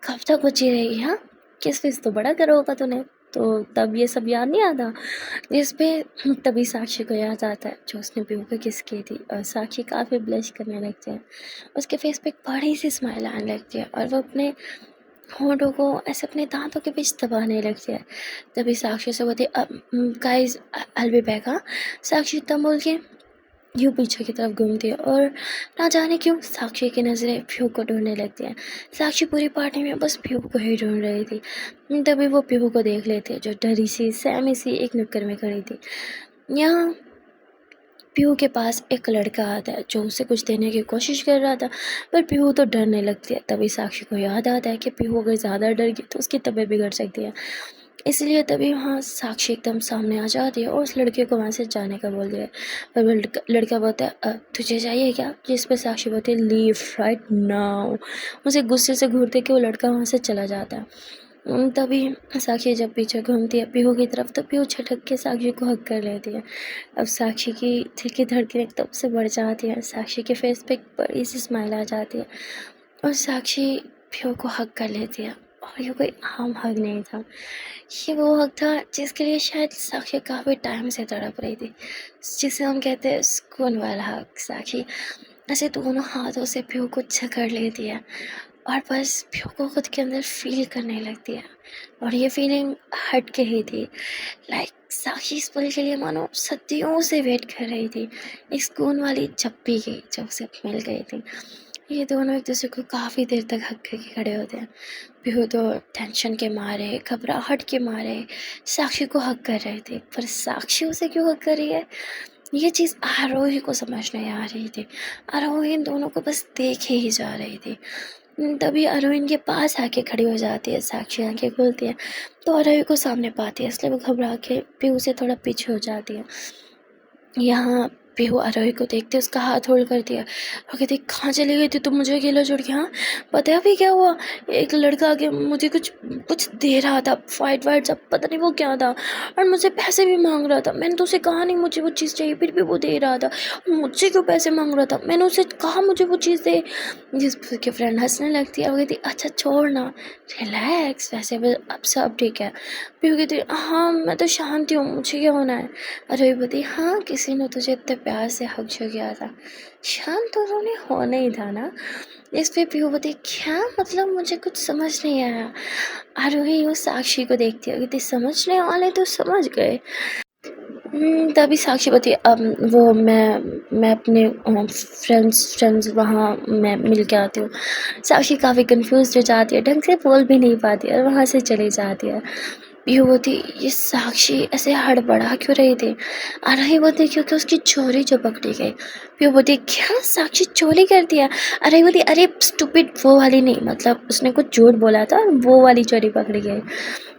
कब तक बची रहेगी, हाँ, किस फीस तो बड़ा करा होगा तूने। तो तब ये सब याद नहीं आता जिस पे तभी साक्षी को याद आता है जो उसने पीहू पे किस की थी, और साक्षी काफ़ी ब्लश करने लगती है। उसके फेस पे एक बड़ी सी स्माइल आने लगती है और वो अपने होठों को ऐसे अपने दांतों के बीच दबाने लगती है। तभी साक्षी से बोलती है, guys I will be back. हाँ, साक्षी तब बोल के यूँ पीछे की तरफ घूमती है और ना जाने क्यों साक्षी की नज़रें पीहू को ढूंढने लगती हैं। साक्षी पूरी पार्टी में बस पीहू को ही ढूंढ रही थी। तभी वो पीहू को देख लेती है जो डरी सी सहमी सी एक नुक्कड़ में खड़ी थी। यहाँ पीहू के पास एक लड़का आता है जो उसे कुछ देने की कोशिश कर रहा था, पर पीहू तो डरने लगती है। तभी साक्षी को याद आता है कि पीहू अगर ज़्यादा डर गई तो उसकी तबीयत बिगड़ सकती है। इसलिए तभी वहाँ साक्षी एकदम सामने आ जाती है और उस लड़के को वहाँ से जाने का बोल दिया है। पर वो लड़का बोलता है, तुझे चाहिए क्या?" जिस पे साक्षी बोलती है, "लीव राइट नाउ।" उसे गुस्से से घूरते कि वो लड़का वहाँ से चला जाता है। तभी साक्षी जब पीछे घूमती है पीहू की तरफ तो पीहू झटक के साक्षी को हग कर लेती है। अब साक्षी की दिल की धड़कन एकदम से बढ़ जाती है, साक्षी के फेस पे एक बड़ी सी स्माइल आ जाती है और साक्षी पीहू को हग कर लेती है। और ये कोई आम हग नहीं था, ये वो हक था जिसके लिए शायद साक्षी काफ़ी टाइम से तड़प रही थी, जिसे हम कहते हैं सुकून वाला हक। साक्षी ऐसे दोनों हाथों से पीहू को जकड़ लेती है और बस पीहू को खुद के अंदर फील करने लगती है। और ये फीलिंग हट के ही थी, लाइक साक्षी इस पल के लिए मानो सदियों से वेट कर रही थी, एक सुकून वाली चप्पी की जब से मिल गई थी। ये दोनों एक-दूसरे को काफ़ी देर तक हग करके खड़े होते हैं। पीहू तो टेंशन के मारे, घबराहट के मारे साक्षी को हग कर रहे थे, पर साक्षी उसे क्यों हग कर रही है, ये चीज़ आरोही को समझ नहीं आ रही थी। आरोही इन दोनों को बस देखे ही जा रही थी। तभी आरोही इनके पास आके खड़ी हो जाती है। साक्षी आँखें खोलती है, तो आरोही को सामने पाती है, इसलिए वो घबरा के पीहू से थोड़ा पीछे हो जाती है। यहाँ पीहू आरोही को देखते उसका हाथ होल्ड कर दिया और कहती, कहाँ चली गई थी तुम मुझे अकेला छोड़ के? हाँ, पता है अभी क्या हुआ? एक लड़का आके मुझे कुछ कुछ दे रहा था, फाइट वाइट सब, पता नहीं वो क्या था, और मुझसे पैसे भी मांग रहा था। मैंने तो उसे कहा नहीं मुझे वो चीज़ चाहिए, फिर भी वो दे रहा था। और मुझसे क्यों पैसे मांग रहा था? मैंने उसे कहा मुझे वो चीज़ दे। जिस पर उसकी फ्रेंड हंसने लगती है और कहती, अच्छा छोड़ ना, रिलैक्स, वैसे भी अब सब ठीक है। पीहू कहती, हाँ मैं तो शांत हूँ, मुझे क्या होना है? अरे बोलती, हाँ किसी ने तुझे इतने प्यार से हक जो किया था, शांत तो तूने होना ही था ना। इस पे पीहू बोलती, क्या मतलब, मुझे कुछ समझ नहीं आया। आरोही उस साक्षी को देखती है, कहती, समझने वाले तो समझ गए। तभी साक्षी बोलती है, अब वो मैं अपने फ्रेंड्स वहाँ मैं मिल के आती हूँ। साक्षी काफ़ी कंफ्यूज हो जाती है, ढंग से बोल भी नहीं पाती और वहाँ से चली जाती है। पीहू बोलती, ये साक्षी ऐसे हड़बड़ा क्यों रही थी? आरोही बोलती, क्योंकि उसकी चोरी जो पकड़ी गई। पीहू बोलती, क्या साक्षी चोरी कर दिया? आरोही बोलती, अरे स्टूपिड, वो वाली नहीं, मतलब उसने कुछ झूठ बोला था, वो वाली चोरी पकड़ी गई।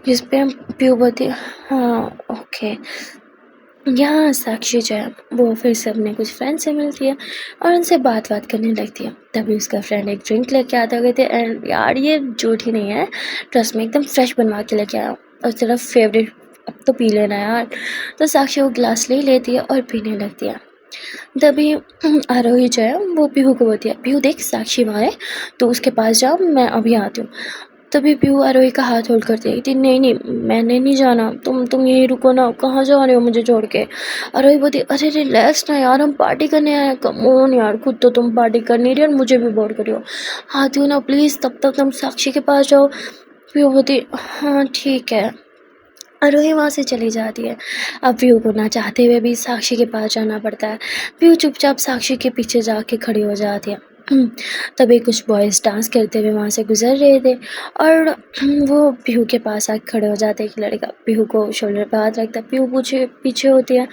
जिस पे पीहू बोलती, हाँ ओके। यहाँ साक्षी जो है वो फिर से अपने कुछ फ्रेंड से मिलती है और उनसे बात करने लगती है। तभी उसका फ्रेंड एक ड्रिंक लेके आता कहते हैं, एंड यार ये झूठी नहीं है, ट्रस्ट में एकदम फ्रेश बनवा के लेके आया और तेरा फेवरेट, अब तो पी लेना यार। तो साक्षी वो ग्लास ले लेती है और पीने लगती है। तभी आरोही जो है वो पीहू को बोलती है, पीहू देख साक्षी वहाँ है, तो उसके पास जाओ, मैं अभी आती हूँ। तभी पीहू आरोही का हाथ होल्ड करती है, नहीं नहीं मैंने नहीं जाना, तुम यहीं रुको ना, कहाँ जा रहे हो मुझे छोड़ के? आरोही बोलती, अरे रिलैक्स ना यार, हम पार्टी करने आए हैं, कम ऑन यार, खुद तो तुम पार्टी कर नहीं रही और मुझे भी बोर कर रही हो, आती हो ना प्लीज़, तब तक तुम साक्षी के पास जाओ। पीहू बोलती, हाँ ठीक है। आरोही वहाँ से चली जाती है। अब पीहू को ना चाहते हुए भी साक्षी के पास जाना पड़ता है। पीहू चुपचाप साक्षी के पीछे जाके खड़ी हो जाती है। तभी कुछ बॉयज़ डांस करते हुए वहाँ से गुजर रहे थे और वो पीहू के पास आके खड़े हो जाते हैं। एक लड़का पीहू को शोल्डर पे हाथ रखता है, पीहू पीछे होती है,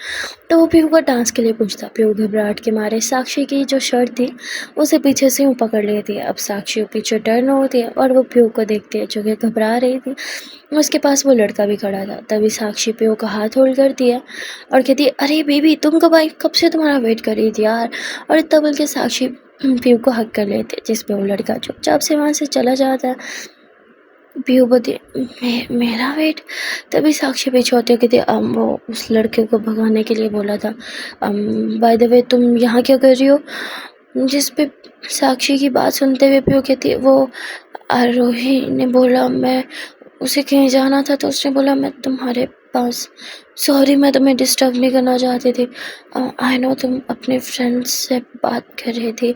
तो वो पीहू को डांस के लिए पूछता। पीहू घबराहट के मारे साक्षी की जो शर्ट थी उसे पीछे से यूँ पकड़ लेती है। अब साक्षी पीछे टर्न होती है और वो पीहू को देखती है जो कि घबरा रही थी। उसके पास वो लड़का भी खड़ा था। तभी साक्षी पीहू का हाथ होल्ड करती है और कहती है, अरे बेबी तुम कब आई, कब से तुम्हारा वेट कर रही थी यार। और इतना बोल के साक्षी पीहू को हक कर लेते, जिस पे वो लड़का चुपचाप से वहाँ से चला जाता है। पीहू बोलती, मेरा वेट? तभी साक्षी पीछे होती है, कहती, वो उस लड़के को भगाने के लिए बोला था, बाय द वे तुम यहाँ क्या कर रही हो? जिस पे साक्षी की बात सुनते हुए पीहू कहती है, वो आरोही ने बोला, मैं उसे कहीं जाना था तो उसने बोला मैं तुम्हारे पास, सॉरी मैं तुम्हें डिस्टर्ब नहीं करना चाहती थी, आई नो तुम अपने फ्रेंड्स से बात कर रही थी।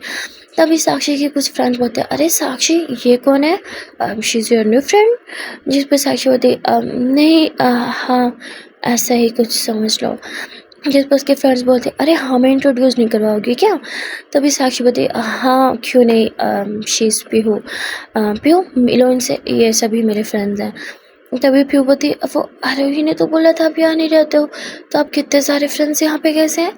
तभी साक्षी के कुछ फ्रेंड्स बोलते हैं, अरे साक्षी ये कौन है, she is your new friend? जिस पे साक्षी बोलती, नहीं हाँ ऐसा ही कुछ समझ लो। जिस पर उसके फ्रेंड्स बोलते, अरे हमें इंट्रोड्यूस नहीं करवाओगी क्या? तभी साक्षी बोलती, हाँ क्यों नहीं, शी इज़ पीहू, पीहू मिलो इनसे, ये सभी मेरे फ्रेंड्स हैं। तभी पीहू बोलती, वो आरोही ने तो बोला था आप यहाँ नहीं रहते हो, तो आप कितने सारे फ्रेंड्स यहाँ पे कैसे हैं?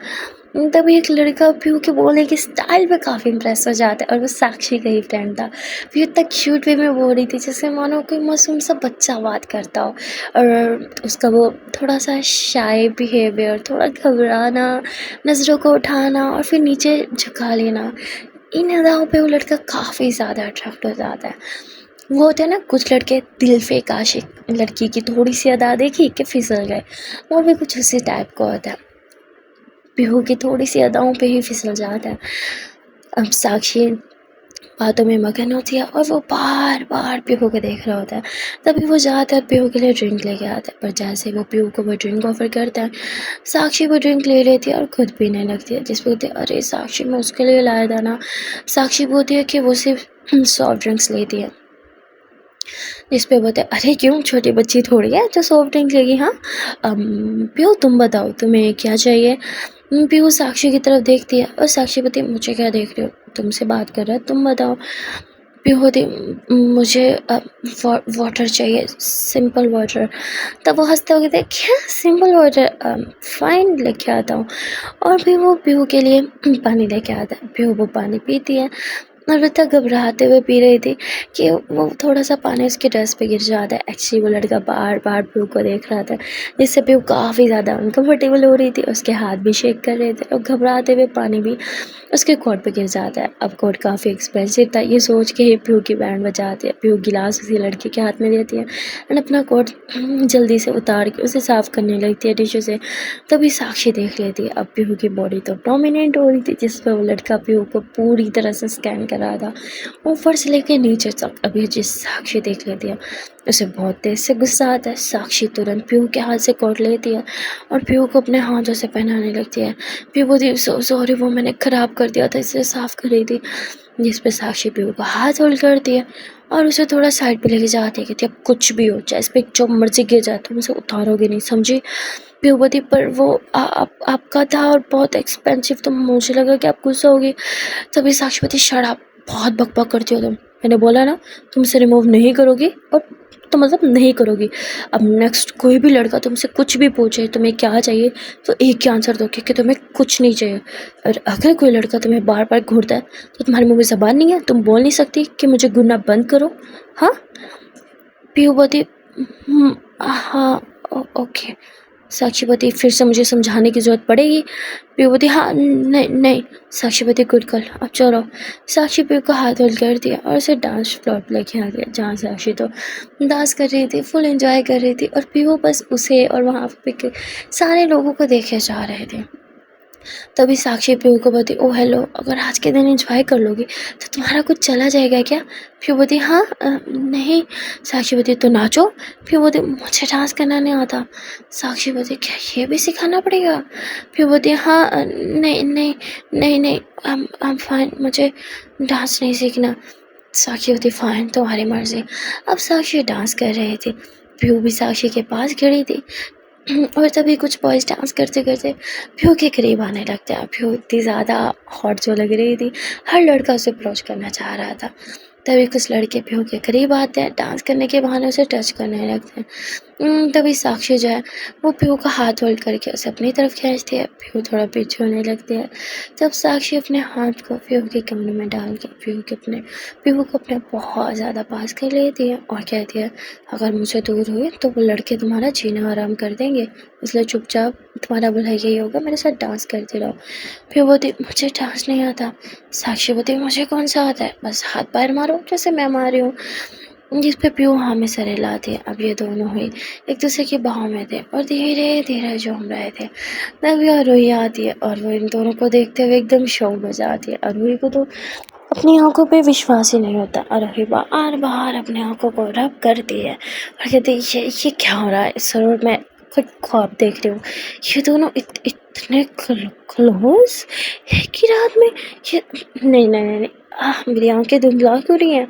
तभी एक लड़का पीहू के बोलने की स्टाइल पे काफ़ी इम्प्रेस हो जाता है और वो साक्षी का ही फ्रेंड था। पीहू इतना क्यूट वे में बोल रही थी जैसे मानो कोई मासूम सा बच्चा बात करता हो, और उसका वो थोड़ा सा शाय बिहेवियर, थोड़ा घबराना, नज़रों को उठाना और फिर नीचे झुका लेना, इन अदाओं पे वो लड़का काफ़ी ज़्यादा अट्रैक्ट हो जाता है। वो होते हैं ना कुछ लड़के दिल फेंक आशिक, लड़की की थोड़ी सी अदा देखी कि फिसल गए, वो भी कुछ उसी टाइप का होता है। पीहू की थोड़ी सी अदाओं पे ही फिसल जाता है। अब साक्षी बातों में मगन होती है और वो बार बार पीहू को देख रहा होता है। तभी वो ज़्यादातर पीहू के लिए ड्रिंक लेके आता है, पर जैसे वो पीहू को वो ड्रिंक ऑफर करता है, साक्षी वो ड्रिंक ले लेती है और खुद पीने लगती है। जिस पे बोलती है, अरे साक्षी मैं उसके लिए लाया था ना। साक्षी बोलती है कि वो सिर्फ सॉफ्ट ड्रिंक्स लेती है। जिस पे बोलते, अरे क्यों, छोटी बच्ची थोड़ी है जो सॉफ्ट ड्रिंक लेगी? हाँ पीहू तुम बताओ तुम्हें क्या चाहिए? पीहू साक्षी की तरफ देखती है और साक्षी बोलती है, मुझे क्या देख रही हो, तुमसे बात कर रहा है, तुम बताओ। पीहू बोलती, मुझे वाटर चाहिए, सिंपल वाटर। तब वो हंसते हुए कहते हैं, क्या सिंपल वाटर, फाइन लेके आता हूँ। और फिर वो पीहू के लिए पानी लेके आता है। पीहू वो पानी पीती है और वो इतना घबराते हुए पी रही थी कि वो थोड़ा सा पानी उसके ड्रेस पे गिर जाता है। एक्चुअली वो लड़का बार बार पीहू को देख रहा था, जिससे पीहू काफ़ी ज़्यादा अनकम्फर्टेबल हो रही थी। उसके हाथ भी शेक कर रहे थे और घबराते हुए पानी भी उसके कोट पे गिर जाता है। अब कोट काफ़ी एक्सपेंसिव था, ये सोच के ही पीहू की बैंड बजाती है। पीहू गिलास उसी लड़के के हाथ में देती है एंड अपना कोट जल्दी से उतार के उसे साफ़ करने लगती है टिश्यू से। तभी साक्षी देख लेती है। अब पीहू की बॉडी तो डोमिनेट हो रही थी, जिस पर वो लड़का पीहू को पूरी तरह से स्कैन कर रहा था, ऊपर से लेकर नीचे तक। अभी जिस साक्षी देख लेती है, उसे बहुत तेज से गुस्सा आता है। साक्षी तुरंत पीहू के हाथ से कोट लेती है और पीहू को अपने हाथों से पहनाने लगती है। पीहू बोलती, सॉरी, वो मैंने ख़राब कर दिया था, इसे साफ़ कर रही थी। जिस पे साक्षी पीहू का हाथ होल्ड करती है और उसे थोड़ा साइड पे लेके जाती है। कहती है, अब कुछ भी हो जाए, इस पर जो मर्जी गिर जाए, तुम उसे उतारोगे नहीं, समझी। पीहू बोलती, पर वो आपका था और बहुत एक्सपेंसिव, तो मुझे लगा कि आप गुस्सा होगी। तभी साक्षी बोलती, शट अप, बहुत बकबक करती हो तुम, मैंने बोला ना तुम इसे रिमूव नहीं करोगी, और तो मतलब नहीं करोगी। अब नेक्स्ट कोई भी लड़का तुमसे कुछ भी पूछे, तुम्हें क्या चाहिए, तो एक ही आंसर दोगे कि तुम्हें कुछ नहीं चाहिए। और अगर कोई लड़का तुम्हें बार बार घूरता है, तो तुम्हारे मुंह में ज़बान नहीं है, तुम बोल नहीं सकती कि मुझे घूरना बंद करो। हाँ। पीहू बोलती, हाँ, ओके। साक्षीपति, फिर से मुझे समझाने की ज़रूरत पड़ेगी। पीहू बोलती, हाँ, नहीं नहीं। साक्षीपति, गुड गर्ल, अब चलो। साक्षी पीहू का हाथ होल्ड कर दिया और उसे डांस फ्लोर पर लेके आ गया, जहाँ साक्षी तो डांस कर रही थी, फुल एंजॉय कर रही थी, और पीहू बस उसे और वहाँ पे के सारे लोगों को देखे जा रहे थे। तभी साक्षी पीहू को बोलती, ओ हेलो, अगर आज के दिन एंजॉय कर लोगी तो तुम्हारा कुछ चला जाएगा क्या। पीहू बोलती, हाँ, नहीं। साक्षी बोलती, तो नाचो। पीहू बोलती, मुझे डांस करना नहीं आता। साक्षी बोलती, क्या ये भी सिखाना पड़ेगा। पीहू बोलती, हाँ, नहीं नहीं नहीं नहीं, आई एम फाइन, मुझे डांस नहीं सीखना। साक्षी होती, फाइन, तुम्हारी मर्जी। अब साक्षी डांस कर रही थी, पीहू भी साक्षी के पास खड़ी थी। और तभी कुछ बॉयज़ डांस करते करते पीहू के करीब आने लगते हैं। पीहू इतनी ज़्यादा हॉट जो लग रही थी, हर लड़का उसे अप्रोच करना चाह रहा था। तभी कुछ लड़के पीहू के करीब आते हैं, डांस करने के बहाने उसे टच करने लगते हैं। तभी साक्षी जो है वो पीहू का हाथ होल्ड करके उसे अपनी तरफ खींचती है। पीहू थोड़ा पीछे होने लगती है। तब साक्षी अपने हाथ को पीहू के कमरे में डाल के पीहू को अपने बहुत ज़्यादा पास कर लेती है और कहती है, अगर मुझे दूर हुए तो वो लड़के तुम्हारा जीना आराम कर देंगे, इसलिए चुपचाप तुम्हारा भला यही होगा, मेरे साथ डांस करते रहो। फिर बोलती, मुझे डांस नहीं आता। साक्षी बोलती, मुझे कौन सा आता है, बस हाथ पैर मारो जैसे मैं मार रही हूँ। जिस पे पीहू हाँ में सर हिलाती है। अब ये दोनों ही एक दूसरे की बाहों में थे और धीरे धीरे झूम रहे थे। तभी अरोही आती है और वो इन दोनों को देखते हुए एकदम शौक हो जाती है। अरोही को तो अपनी आंखों पे विश्वास ही नहीं होता। अरोही बार बार अपनी आंखों को रब करती है और कहती है, ये क्या हो रहा है, जरूर मैं कुछ ख्वाब देख रही हूँ। ये दोनों इतने क्लोज एक ही रात में, ये नहीं नहीं नहीं, नहीं। मेरी आंखें धुंधला क्यों रही हैं।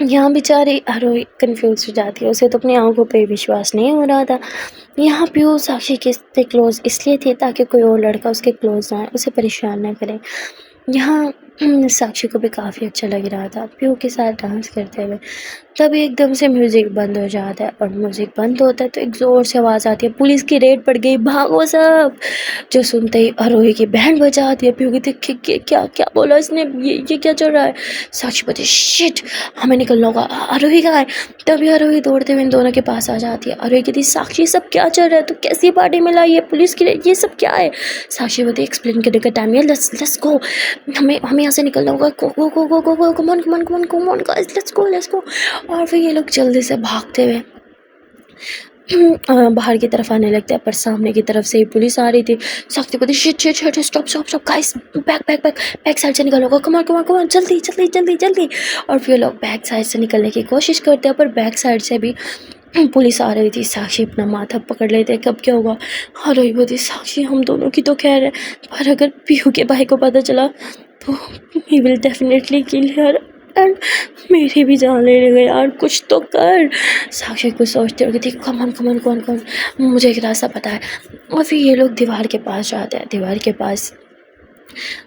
यहाँ बेचारी आरोही कंफ्यूज हो जाती है, उसे तो अपनी आंखों पे विश्वास नहीं हो रहा था। यहाँ पीहू साक्षी के क्लोज इसलिए थे ताकि कोई और लड़का उसके क्लोज ना आए, उसे परेशान ना करे। यहाँ साक्षी को भी काफ़ी अच्छा लग रहा था पीहू के साथ डांस करते हुए। तभी एकदम से म्यूज़िक बंद हो जाता है और म्यूज़िक बंद होता है तो एक ज़ोर से आवाज़ आती है, पुलिस की रेड पड़ गई, भागो सब। जो सुनते ही आरोही की बैंड बजा आती है। पीहू कहती है, क्या क्या बोला इसने, ये क्या चल रहा है। साक्षी बोलती, शिट, हमें निकलना होगा, आरोही कहाँ है। तभी आरोही दौड़ते हुए इन दोनों के पास आ जाती है। आरोही कहती, साक्षी सब क्या चल रहा है, तो कैसी पार्टी में लाई है, पुलिस की रेड, ये सब क्या है। साक्षी बोलती, एक्सप्लेन करने का टाइम है, लेट्स गो, हमें यहाँ से निकलना होगा, go go go go go go, come on guys, let's go. और फिर ये लोग जल्दी से भागते हुए बाहर की तरफ आने लगते हैं, पर सामने की तरफ से ही पुलिस आ रही थी। साक्षी बोलती, shit, stop guys, back side से निकलोगा, कम ऑन, जल्दी। और फिर लोग बैक साइड से निकलने की कोशिश करते हैं, पर बैक साइड से भी पुलिस आ रही थी। साक्षी अपना माथा पकड़ लेते, कब क्या होगा। और वही बोलती, साक्षी हम दोनों की तो खैर है, पर अगर पीहू के भाई को पता चला तो he will definitely kill her. And मेरी भी जान लेने लगे यार, कुछ तो कर। साक्षी कुछ सोचते हो कि कमन कमन, कौन कौन, मुझे एक रास्ता पता है। और फिर ये लोग दीवार के पास जाते हैं। दीवार के पास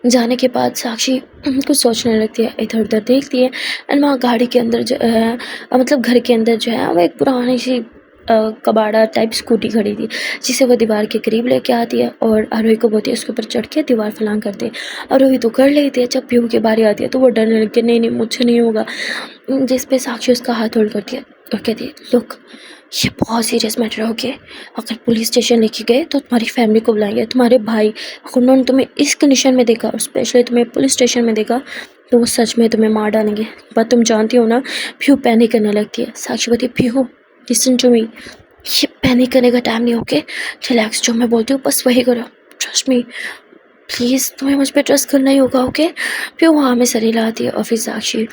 जाने के बाद साक्षी कुछ सोचने लगती है, इधर उधर देखती है एंड वहाँ गाड़ी के अंदर जो है, मतलब घर के अंदर जो है वो एक पुरानी सी कबाड़ा टाइप स्कूटी खड़ी थी, जिसे वो दीवार के करीब लेके आती है और आरोही को बोलती है उसके ऊपर चढ़ के दीवार फलांग करती है। आरोही तो कर लेती है। जब पीहू की बारी आती है तो वो डरने लगती है, नहीं नहीं मुझसे नहीं होगा। जिस पे साक्षी उसका हाथ होल्ड करती है और कहती है लुक, ये बहुत सीरियस मैटर है, ओके। अगर पुलिस स्टेशन लेके गए तो तुम्हारी फैमिली को बुलाएंगे, तुम्हारे भाई, अगर उन्होंने तुम्हें इस कंडीशन में देखा और स्पेशली तुम्हें पुलिस स्टेशन में देखा तो वो सच में तुम्हें मार डालेंगे। पर तुम जानती हो ना। पीहू पैनिक करने लगती है। साक्षी बोलती है पीहू लिसन टू मी, ये पैनिक करने का टाइम नहीं, ओके। रिलैक्स, जो मैं बोलती हूँ बस वही करो, ट्रस्ट मी, प्लीज़ तुम्हें मुझ पर ट्रस्ट करना ही होगा, ओके। फिर वहाँ में सरी लाती है और फिर साक्षी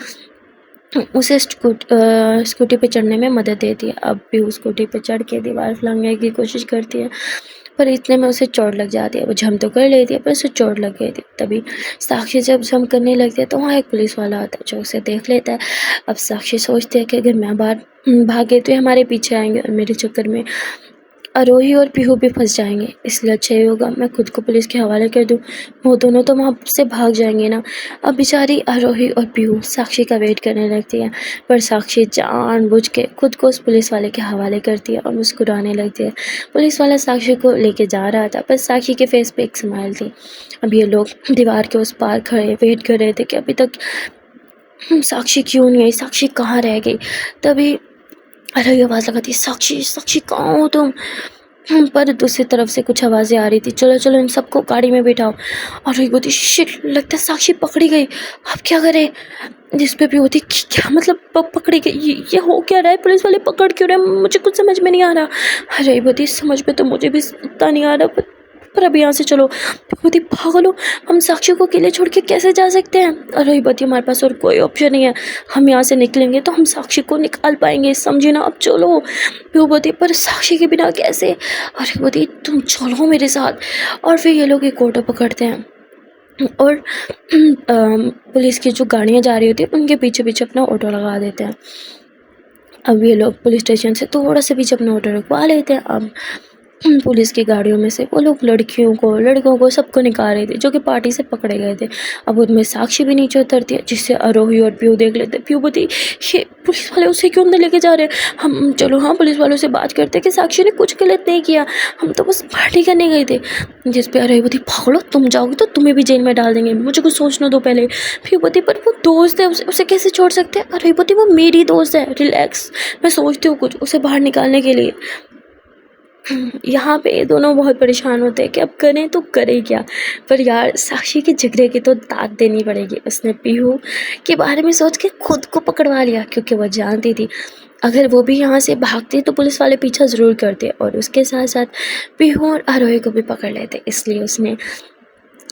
उसे स्कूटी पे चढ़ने में मदद देती है। अब भी उस स्कूटी पे चढ़ के दीवार फलांगने की कोशिश करती है, पर इतने में उसे चोट लग जाती है। वो जंप तो कर लेती है पर उसे चोट लग गई थी। तभी साक्षी जब जंप करने लगती है तो वहाँ एक पुलिस वाला आता है जो उसे देख लेता है। अब साक्षी सोचती है कि अगर मैं बाहर भाग गई तो ये हमारे पीछे आएंगे और मेरे चक्कर में आरोही और पीहू भी फंस जाएंगे, इसलिए अच्छा ही होगा मैं खुद को पुलिस के हवाले कर दूं। वो दोनों तो वहाँ से भाग जाएंगे ना। अब बेचारी आरोही और पीहू साक्षी का वेट करने लगती है, पर साक्षी जानबूझ के खुद को उस पुलिस वाले के हवाले करती है और मुस्कुराने लगती है। पुलिस वाला साक्षी को लेके जा रहा था, पर साक्षी के फेस पे एक स्माइल थी। अब ये लोग दीवार के उस पार खड़े वेट कर रहे थे कि अभी तक साक्षी क्यों नहीं आई, साक्षी कहाँ रह गई। तभी आरोही आवाज़ लगाती है, साक्षी साक्षी कहाँ हो तुम। पर दूसरी तरफ से कुछ आवाज़ें आ रही थी, चलो चलो इन सबको गाड़ी में बिठाओ। और एक होती शिट, लगता है साक्षी पकड़ी गई, अब क्या करें। जिस पे भी होती क्या मतलब पकड़ी गई, ये हो क्या रहा है, पुलिस वाले पकड़ क्यों रहे हैं, मुझे कुछ समझ में नहीं आ रहा। अरे बोती समझ में तो मुझे भी उतना नहीं आ रहा, पर अभी यहाँ से चलो। बोती पागल हो, हम साक्षी को अकेले छोड़ के कैसे जा सकते हैं। अरे बोती हमारे पास और कोई ऑप्शन नहीं है, हम यहाँ से निकलेंगे तो हम साक्षी को निकाल पाएंगे, समझे ना, अब चलो। बोती पर साक्षी के बिना कैसे। अरे बोती तुम चलो मेरे साथ। और फिर ये लोग एक ऑटो पकड़ते हैं और पुलिस की जो गाड़ियाँ जा रही होती है उनके पीछे पीछे अपना ऑटो लगा देते हैं। अब ये लोग पुलिस स्टेशन से थोड़ा सा पीछे अपना ऑटो रुकवा लेते हैं। अब पुलिस की गाड़ियों में से वो लोग लड़कियों को लड़कों को सबको निकाल रहे थे जो कि पार्टी से पकड़े गए थे। अब उनमें साक्षी भी नीचे उतरती है, जिससे आरोही और पीहू देख लेते। पीहू बोती ये पुलिस वाले उसे क्यों अंदर लेके जा रहे हैं, हम चलो हाँ पुलिस वालों से बात करते कि साक्षी ने कुछ गलत नहीं किया, हम तो बस पार्टी करने गए थे। जिस पे आरोही बोती पागलो, तुम जाओगे तो तुम्हें भी जेल में डाल देंगे, मुझे कुछ सोचना दो पहले। पीहू बोती पर वो दोस्त है, उसे कैसे छोड़ सकते हैं। आरोही बोती वो मेरी दोस्त है, रिलैक्स, मैं सोचती हूँ कुछ उसे बाहर निकालने के लिए। यहाँ पे ये दोनों बहुत परेशान होते हैं कि अब करें तो करें क्या। पर यार साक्षी के जिगरे की तो दाद देनी पड़ेगी। उसने पीहू के बारे में सोच के खुद को पकड़वा लिया, क्योंकि वह जानती थी अगर वो भी यहाँ से भागती तो पुलिस वाले पीछा ज़रूर करते और उसके साथ साथ पीहू और आरोही को भी पकड़ लेते। इसलिए उसने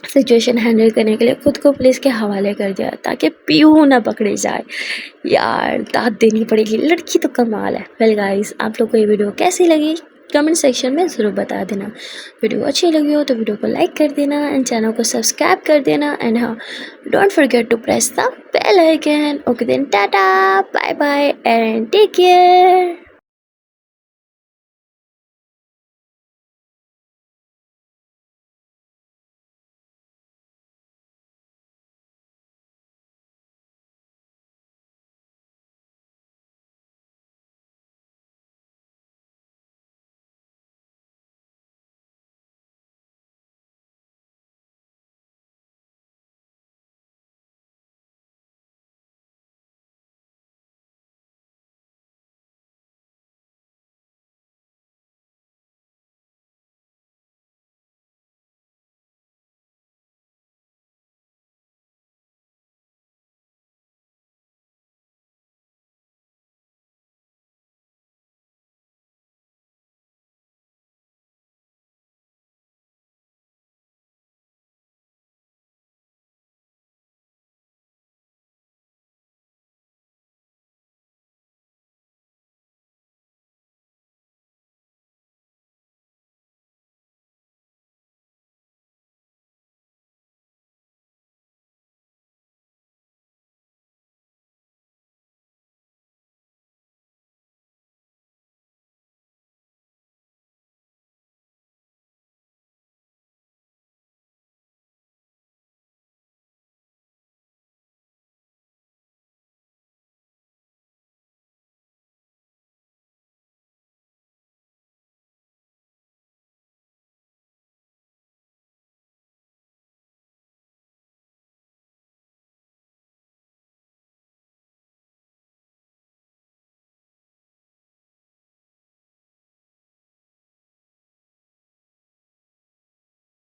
सिचुएशन हैंडल करने के लिए खुद को पुलिस के हवाले कर दिया ताकि पीहू ना पकड़े जाए। यार दाद देनी पड़ेगी, लड़की तो कमाल है। वेल गाइस, आप लोग को ये वीडियो कैसी लगी कमेंट सेक्शन में ज़रूर बता देना। वीडियो अच्छी लगी हो तो वीडियो को लाइक कर देना एंड चैनल को सब्सक्राइब कर देना एंड हाँ, don't forget to press the bell icon. Okay then, tata, bye bye and take care.